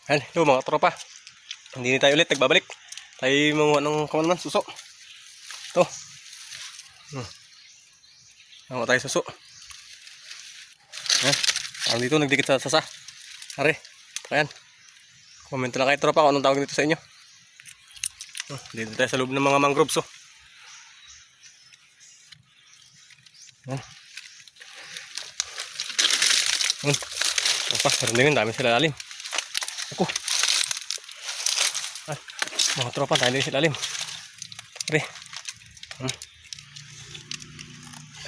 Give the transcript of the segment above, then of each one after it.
Ayan, hello mga tropa. Hindi na tayo ulit nagbabalik. Tayo mga ng kaman naman, suso. Ito. Nanguha tayo suso. Ayan. Parang dito nagdikit sa sasa. Are. Ayan. Comment lang kayo tropa kung anong tawag dito sa inyo. Dito tayo sa loob ng mga mangroves. Ayan. Ayan. Tropa, meron din yun. Dami sila lalim. Ako. Ayan. Mga tropa, tayo din sila lalim. Are.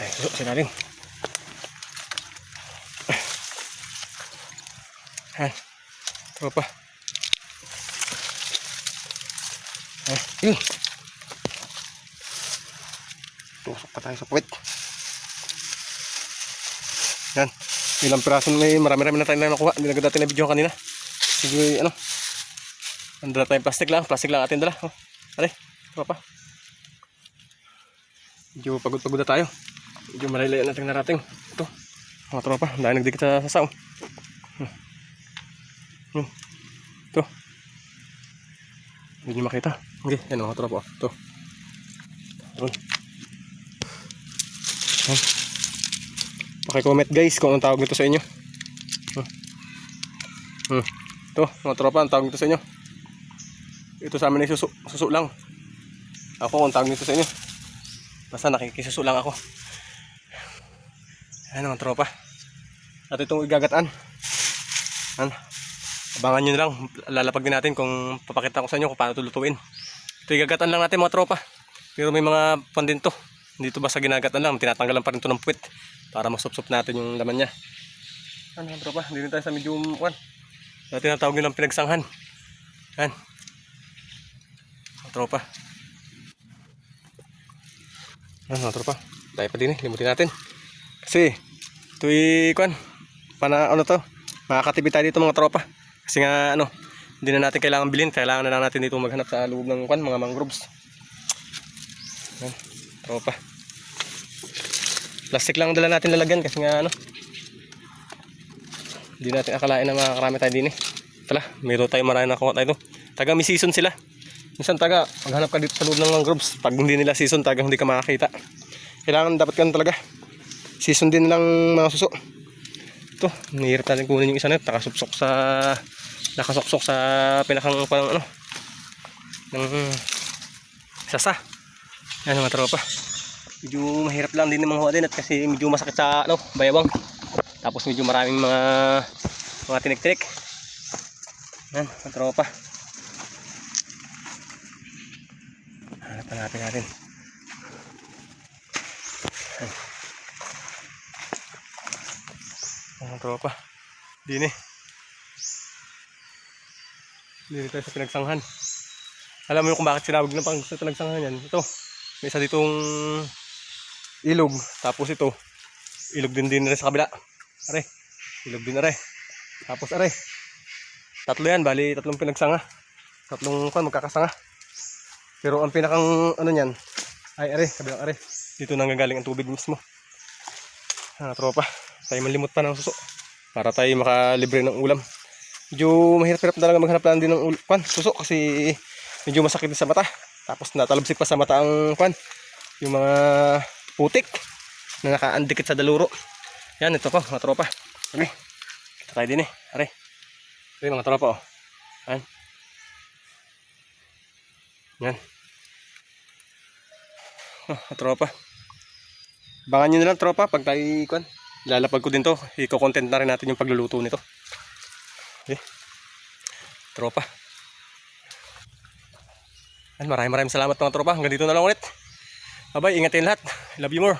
Ay, suso sila lalim. Ayan. Tropa. Yun. Tusok pa tayo sa puwit. Yan. Ilang piraso may marami-rami na tayo na nakuha. Hindi na dati na video kanina. Sige, ano. Andala tayong plastic lang atin dala. Alay, tropa. Medyo pagod-pagod na tayo. Medyo malaylay natin narating. Ito. Mga tropa. Dahil nagdikit sa sasaw. Ito. Hindi nyo makita. Okay, yan mga tropa. Ito. Paki-comment guys kung anong tawag nito sa inyo. Ito, mga tropa, ang tawag nito sa inyo. Ito sa amin ay suso. Suso lang. Ako kung tawag nito sa inyo. Basta nakikisuso lang ako. Ayan mga tropa. At itong igagataan. Ayan. Abangan nyo na lang. Lalapag din natin kung papakita ko sa inyo kung paano ito lutuin. Ito igagataan lang natin mga tropa. Pero may mga pan din to. Dito basta ginagataan lang. Tinatanggalan pa rin ito ng puwit. Para masupsup natin yung laman niya. Ano mga tropa. Hindi rin tayo sa medium one. Dati tinatawag nyo ng pinagsanghan. Ayan. Mga tropa. Ayan mga tropa. Tayo pa din limutin natin. Kasi ito'y kwan. Ano to. Makakatipid tayo dito mga tropa. Kasi nga ano. Hindi na natin kailangan bilhin. Kailangan na lang natin dito maghanap sa loob ng kwan. Mga mangroves. Ayan. Tropa. Plastic lang dala natin lalagyan. Kasi nga ano. Hindi natin akalain na makakarami tayo din eh. Tala. Mayroon tayo marami na kuha tayo. Taga may season sila. Minsan taga, maghanap ka dito sa loob ng mangroves. Pag hindi nila season, taga hindi ka makakita. Kailangan dapat ka talaga. Season din nilang mga suso. Ito, nahihirap natin kunin yung isa na ito. Nakasuksok sa pinakang parang ano. Ng sasa. Yan mga tropa. Medyo mahirap lang din mga huwa din at kasi medyo masakit sa ano, bayawang. Tapos medyo maraming mga tinik-tinik. Yan mga tropa. Hanapin natin. Mga tropa. Dini tayo sa pinagsanghan. Alam mo kung bakit sinawag ng pang sa pinagsanghan yan. Ito. May isa ditong ilog. Tapos ito. Ilog din rin sa kabila. Are. Ilog din are. Tapos are. Tatlo yan. Bali tatlong pinagsanga. Tatlong kan magkakasanga. Pero ang pinakang ano niyan ay are, kabilang are. Dito nanggagaling ang tubig mismo. Tropa, tayo malimot pa ng suso para tayo makalibre ng ulam. Medyo mahirap-hirap talaga maghanap lang din ng suso kasi medyo masakit din sa mata. Tapos natalabsik pa sa mata ang yung mga putik na nakaandikit sa daluro. Yan, ito po mga tropa. Okay. Kita tayo din eh. Are. Okay mga tropa oh. Yan. Yan. Tropa. Abangan nyo na lang tropa pag tayo lalapag ko din to. Iko-content na rin natin yung pagluluto nito. Okay. Tropa. Maraming salamat mga tropa. Hanggang dito na lang ulit. Bye bye. Ingatin lahat. Love you more.